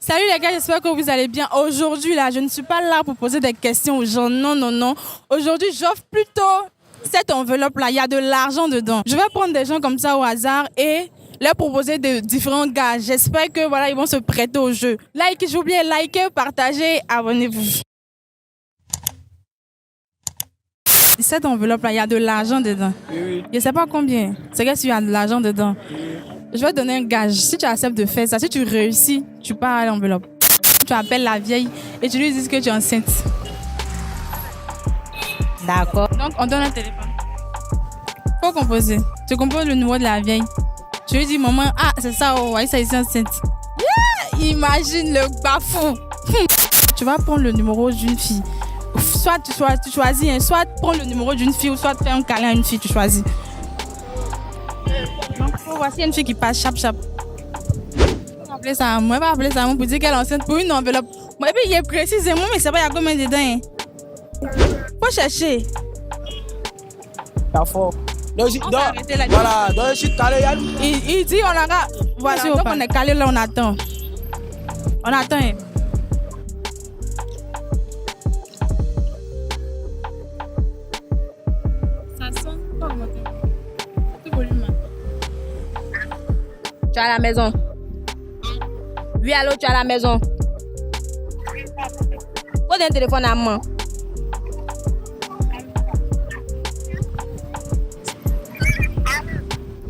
Salut les gars, j'espère que vous allez bien. Aujourd'hui, là, je ne suis pas là pour poser des questions aux gens. Non, non, non. Aujourd'hui, j'offre plutôt cette enveloppe-là. Il y a de l'argent dedans. Je vais prendre des gens comme ça au hasard et leur proposer de différents gars. J'espère que voilà, ils vont se prêter au jeu. Like, j'ai oublié, likez, partagez, abonnez-vous. Cette enveloppe-là, il y a de l'argent dedans. Oui. Je ne sais pas combien. C'est qu'il y a de l'argent dedans. Je vais te donner un gage. Si tu acceptes de faire ça, si tu réussis, tu pars à l'enveloppe. Tu appelles la vieille et tu lui dis que tu es enceinte. D'accord. Donc, on donne un téléphone. Faut composer. Tu composes le numéro de la vieille. Tu lui dis, maman, ah, c'est ça, oh, ouais, ça ici enceinte. Yeah! Imagine le bafou. Tu vas prendre le numéro d'une fille. Soit tu choisis, hein, soit prendre le numéro d'une fille ou soit faire un câlin à une fille, tu choisis. Donc, voici une fille qui passe chap. On va appeler ça à moi, pour dire qu'elle est enceinte pour une enveloppe. Moi, et puis il est précisément, mais c'est pas, il y a combien dedans. Hein? Faut chercher. T'as fort. Donc, On va arrêter là. voilà, donc je suis calé. Il dit, on aura. Voici, donc on est calé là, on attend. On attend. Hein. Ça sonne. Tout volume. Tu es à la maison. Oui, allô, tu es à la maison. Pose un téléphone à maman.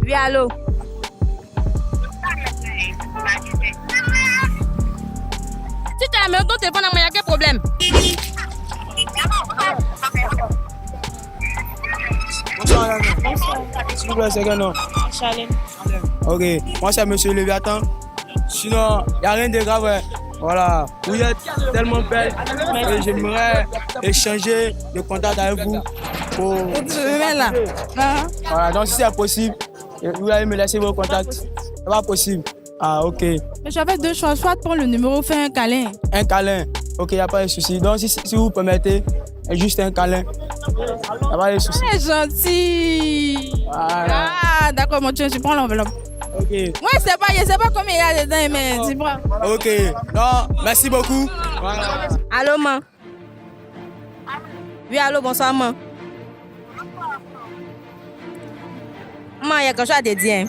Oui, allô. Si tu es à la maison, ton téléphone à maman, il y a quel problème? Bonsoir, madame. S'il vous plaît, c'est quel nom? Charlène. Ok, moi c'est monsieur Léviathan. Sinon, il n'y a rien de grave. Ouais. Voilà, vous êtes tellement belle et j'aimerais échanger le contact avec vous. Pour... Je vais là. Ah. Voilà, donc si c'est possible, vous allez me laisser vos contacts. C'est pas possible. Ah, ok. Mais j'avais deux choix. Soit prendre le numéro, faire un câlin. Un câlin. Ok, il n'y a pas de souci. Donc, si vous permettez, juste un câlin. Il n'y a pas de souci. C'est gentil. Voilà. Ah, d'accord, mon Dieu, tu prends l'enveloppe. Ok. Moi, je sais pas combien il y a dedans, mais tu prends. Ok. Non, merci beaucoup. Voilà. Allô, maman. Oui, allô, bonsoir, maman. Maman, il y a quelque chose à te dire.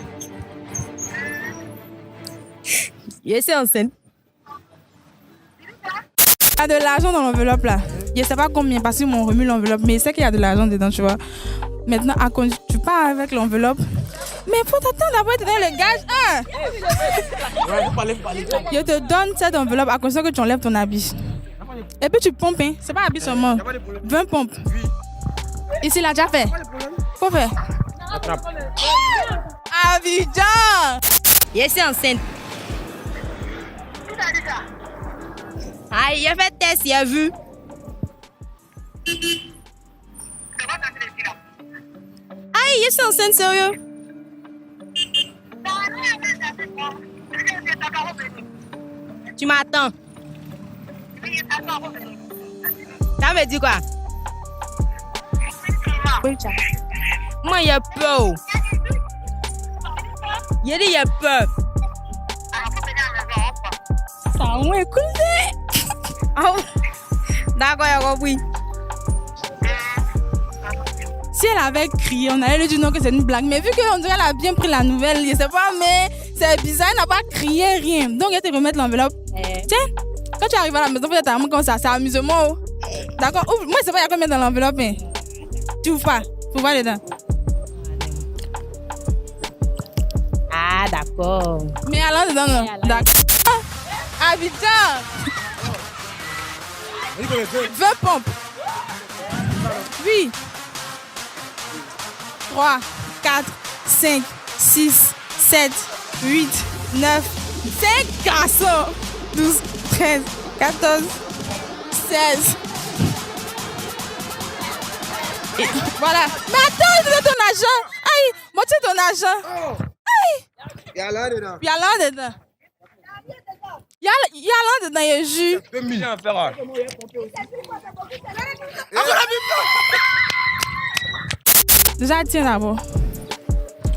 Je suis enceinte. Il y a de l'argent dans l'enveloppe là. Je ne sais pas combien parce qu'ils m'ont remis l'enveloppe, mais je sais qu'il y a de l'argent dedans, tu vois. Maintenant, tu pars avec l'enveloppe. Mais faut t'attendre d'abord de te donner le gage. Hein? Je te donne cette enveloppe à condition que tu enlèves ton habit. Et puis tu pompes, hein? C'est pas habit seulement. 20 pompes. Ici, il a déjà fait. Faut faire. Abidjan! Je suis enceinte. Aïe, il a fait test, il a vu. Aïe, je suis enceinte, sérieux. Tu m'attends. Ça veut dire quoi? Moi, il y a peur. Il a dit il y a peur. Ça m'a écouté. Oh. D'accord, il a compris. Si elle avait crié, on allait lui dire non que c'est une blague. Mais vu qu'on dirait qu'elle a bien pris la nouvelle, je sais pas, mais c'est bizarre, elle n'a pas crié, rien. Donc elle te remettre l'enveloppe. Tiens, quand tu arrives à la maison, peut-être à comme ça, c'est amusement. Oh. D'accord, ouvre. Moi je sais pas, il y a combien dans l'enveloppe. Hein. Tu ouvres pas, faut voir dedans. Ah, d'accord. Mais allons dedans, non. D'accord. Ah, Abidjan. 20 pompes. Oui. 3, 4, 5, 6, 7, 8, 9, 5 garçons. 12, 13, 14, 16. Et voilà. Mais attends, donne ton argent. Aïe, moitié ton argent. Aïe. Il y a là dedans. Il y a là dedans. Il y a là dedans, il y a jus. 2 millions à faire. Déjà, tiens d'abord.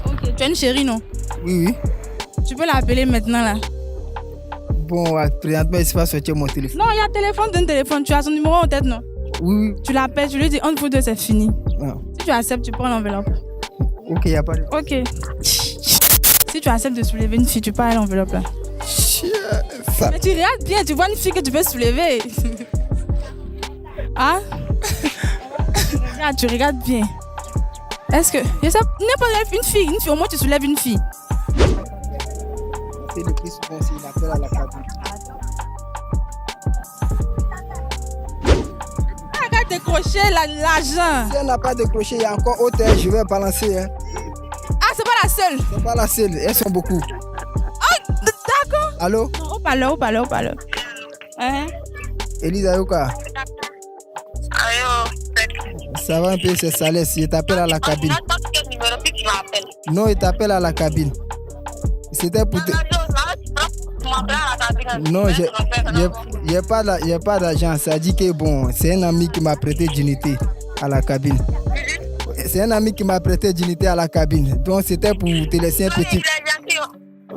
Ok. Tu as une chérie, non? Oui, oui. Tu peux l'appeler maintenant, là. Bon, présentement, il ne pas sortir mon téléphone. Non, il y a téléphone d'un téléphone. Tu as son numéro en tête, non? Oui. Tu l'appelles, tu lui dis entre vous deux, c'est fini. Non. Si tu acceptes, tu prends l'enveloppe. Ok, il n'y a pas de... Ok. Si tu acceptes de soulever une fille, tu prends l'enveloppe là. Ça. Mais tu regardes bien, tu vois une fille que tu peux soulever. Hein? Tu regardes bien. Est-ce que... N'importe une fille, au moins tu soulèves une fille. C'est le plus souvent s'il appelle à la cabine. Regarde décrocher l'argent. Si elle n'a pas décroché, il y a encore autre, je vais balancer. Hein. Ah, c'est pas la seule. C'est pas la seule, elles sont beaucoup. Oh, d'accord. Allô? Au parleur. Hein? Elisa Yoka. Ça va un peu, c'est Salès. Il t'appelle à la cabine. Non, il t'appelle à la cabine. C'était pour te... Non, il n'y a pas d'argent. Ça dit que bon, c'est un ami qui m'a prêté d'unité à la cabine. C'est un ami qui m'a prêté d'unité à la cabine. Donc c'était pour te laisser un petit...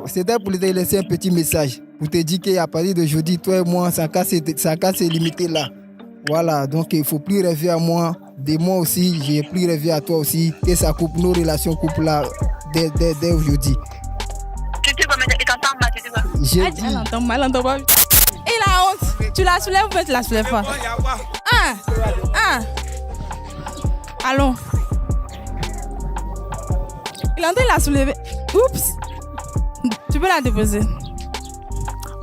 C'était pour te laisser un petit message. Pour te dire qu'à partir d'aujourd'hui, toi et moi, ça casse se limiter là. Voilà, donc il ne faut plus rêver à moi. De moi aussi, j'ai plus rêvé à toi aussi. Que ça coupe nos relations coupe là dès aujourd'hui. J'ai dit... Elle entend pas. Et la honte, tu la soulèves ou tu la soulèves pas? Allons. Il entend la soulever. Oups. Tu peux la déposer.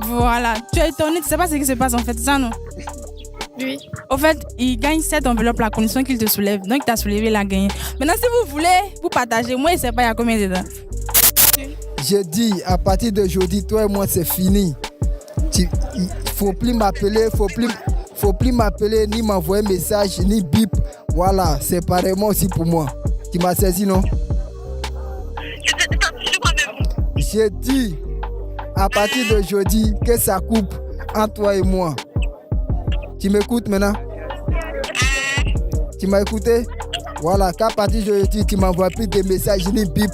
Voilà. Tu es étonné, tu sais pas ce qui se passe en fait, ça non? Oui. Au fait, il gagne cette enveloppe la condition qu'il te soulève. Donc, il t'a soulevé, il a gagné. Maintenant, si vous voulez, vous partagez. Moi, je ne sais pas, il y a combien dedans. J'ai dit, à partir d'aujourd'hui, toi et moi, c'est fini. Il ne faut plus m'appeler, faut plus m'appeler, ni m'envoyer message, ni bip. Voilà, c'est pareillement aussi pour moi. Tu m'as saisi, non? J'ai dit, à partir d'aujourd'hui, que ça coupe entre toi et moi. Tu m'écoutes maintenant? Tu m'as écouté? Voilà, qu'à partir d'aujourd'hui, tu m'envoies plus de messages, ni bip,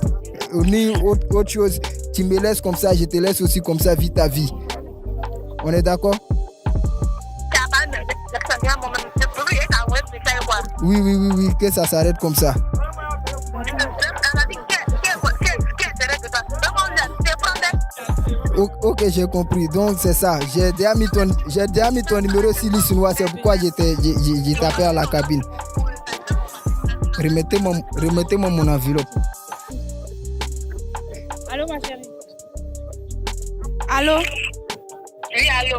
ni autre chose. Tu me laisses comme ça, je te laisse aussi comme ça, vis ta vie. On est d'accord? Oui, que ça s'arrête comme ça. Ok, j'ai compris. Donc c'est ça. J'ai déjà mis ton numéro sur l'Isinois. C'est pourquoi j'ai tapé à la cabine. Remettez-moi mon enveloppe. Allô, ma chérie? Allô? Oui, allô?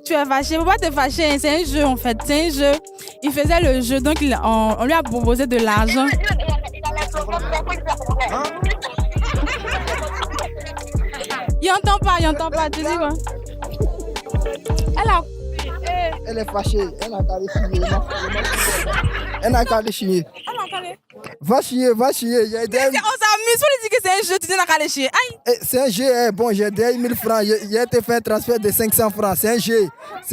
Tu es fâché? Faut pas te fâcher. C'est un jeu en fait. C'est un jeu. Il faisait le jeu. Donc on lui a proposé de l'argent. Il entend pas, tu dis quoi? Elle est fâchée, elle n'a qu'à les chier. Va chier. On s'amuse, faut lui dire que c'est un jeu, tu dis n'a qu'à les chier. Aïe! C'est un jeu, bon, j'ai donné 1000 francs, j'ai te fait un transfert de 500 francs, c'est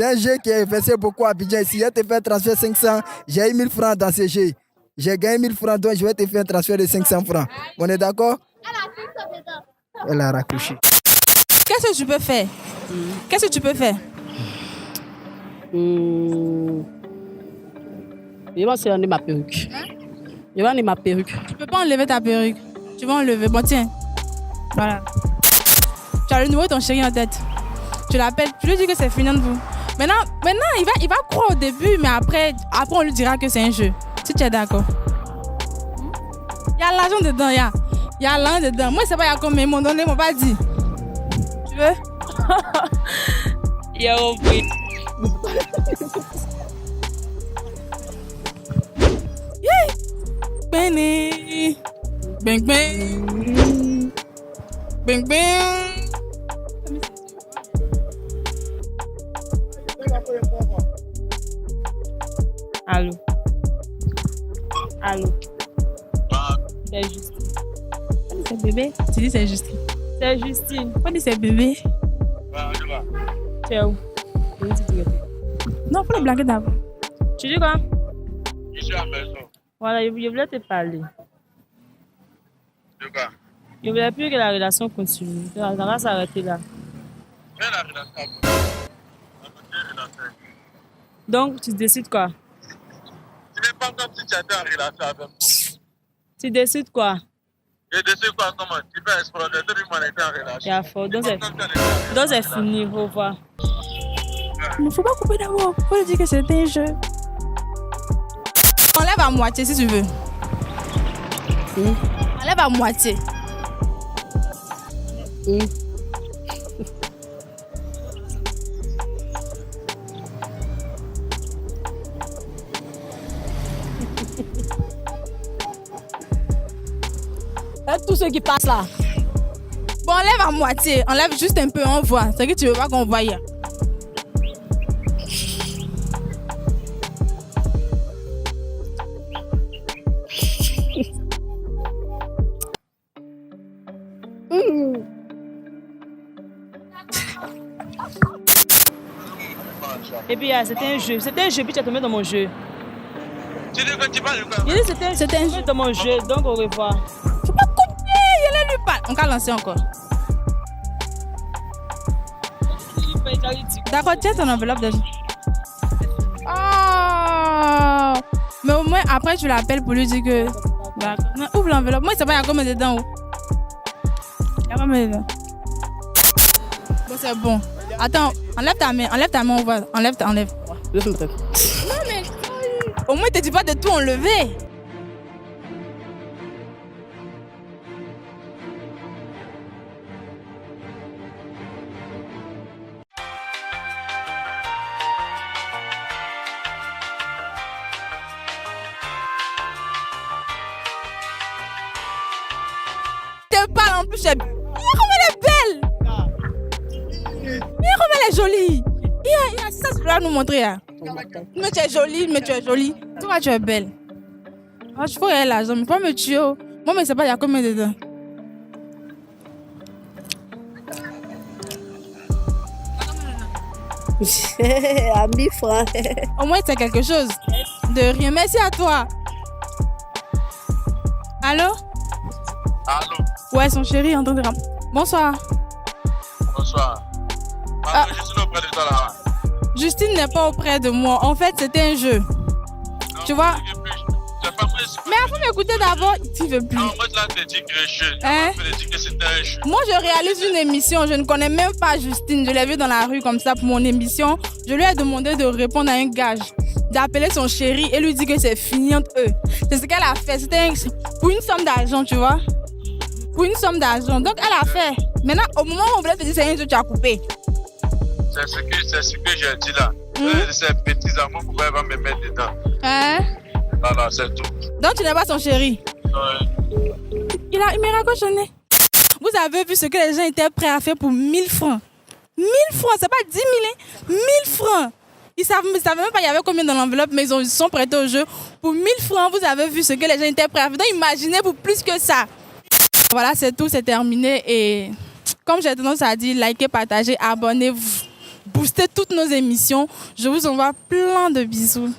un jeu qui est versé beaucoup à Abidjan ici, j'ai te fait un transfert de 500, j'ai eu 1000 francs dans ce jeu. J'ai gagné 1000 francs, donc je vais te faire un transfert de 500 francs. On est d'accord? Elle a raccroché. Qu'est-ce que tu peux faire? Qu'est-ce que tu peux faire? Je vais enlever ma perruque. Tu peux pas enlever ta perruque. Tu vas enlever. Bon, tiens. Voilà. Tu as le numéro de ton chéri en tête. Tu l'appelles. Tu lui dis que c'est fini entre vous. Maintenant il va croire au début, mais après on lui dira que c'est un jeu. Si tu es d'accord. Il y a l'argent dedans, il y a l'argent dedans. Moi, je sais pas, il y a combien. Ils m'ont donné, ils m'ont pas dit. Tu veux? Il y a compris. Benny. Bang bang. Bang bang. Allô. C'est Justine. C'est bébé. Tu dis c'est Justine. C'est Justine. On dit c'est bébé. Tu es où? Non, faut le blaguer d'abord. Tu dis quoi? Je suis à la maison. Voilà, je voulais te parler. De quoi? Je voulais plus que la relation continue. Ça va s'arrêter là. Mais la relation à côté. À côté, relation. Donc, tu décides quoi? Tu n'es pas comme si tu étais en relation avec moi. Tu décides quoi? Je décide quoi, comment? Tu peux explorer, tout le monde était en relation. Il y a fort. Donc, C'est pas comme si on était en relation. c'est fini. Au revoir. Il ne faut pas couper d'abord. Il faut lui dire que c'était un jeu. Enlève à moitié si tu veux. Enlève à moitié. Tous ceux qui passent là. Bon, enlève à moitié. Enlève juste un peu, on voit. C'est que tu veux pas qu'on voie. Et puis, c'était un jeu. C'était un jeu, puis tu as tombé dans mon jeu. Tu dis que tu parles de quoi? Il dit c'était un jeu dans mon jeu. Donc, au revoir. Faut pas couper. Il est lui parle. On va lancer encore. D'accord, tiens ton enveloppe déjà. Oh! Mais au moins, après, tu l'appelles pour lui dire que. D'accord. Non, ouvre l'enveloppe. Moi, il sait pas, il y a combien dedans. Il y a combien dedans? Bon, c'est bon. Attends, enlève ta main, on voit. Enlève. Non, mais. Au moins, il te dit pas de tout enlever. Te parle en plus, regarde comme elle est belle. Regarde comme elle est jolie. Il y a ça, tu dois nous montrer. Hein. Mais tu es jolie, Toi, tu es belle. Ah, je faut qu'elle ait l'argent, mais pas me tuer. Oh. Moi, mais c'est pas, il y a combien dedans? À 1000 francs. Au moins, c'est quelque chose. De rien. Merci à toi. Allô? Allô? Ouais, son chéri est en train de rentrer. Bonsoir. Bonsoir. Ah. Je suis auprès de toi là. Justine n'est pas auprès de moi. En fait, c'était un jeu. Non, Tu vois? C'est pas moi, c'est pas Mais il faut m'écouter d'abord. Tu veux plus. Non, moi, là, je t'ai dit que je Hein? t'ai dit que c'était un jeu. Moi, je réalise une émission. Je ne connais même pas Justine. Je l'ai vue dans la rue comme ça pour mon émission. Je lui ai demandé de répondre à un gage, d'appeler son chéri et lui dire que c'est fini entre eux. C'est ce qu'elle a fait. C'était pour une somme d'argent, tu vois. Pour une somme d'argent. Donc, elle a fait. Maintenant, au moment où on voulait te dire c'est un jeu, tu as coupé. C'est ce que j'ai dit là. Ces petits amours, pourquoi elle va me mettre dedans? Hein? Voilà, c'est tout. Donc, tu n'es pas son chéri. Il m'a raccrochonné. Vous avez vu ce que les gens étaient prêts à faire pour 1000 francs. 1000 francs, c'est pas 10 000, hein? 1000 francs. Ils ne savaient même pas il y avait combien dans l'enveloppe, mais ils sont prêtés au jeu. Pour 1000 francs, vous avez vu ce que les gens étaient prêts à faire. Donc, imaginez pour plus que ça. Voilà, c'est tout, c'est terminé. Et comme j'ai tendance à dire, likez, partagez, abonnez-vous. Boostez toutes nos émissions. Je vous envoie plein de bisous.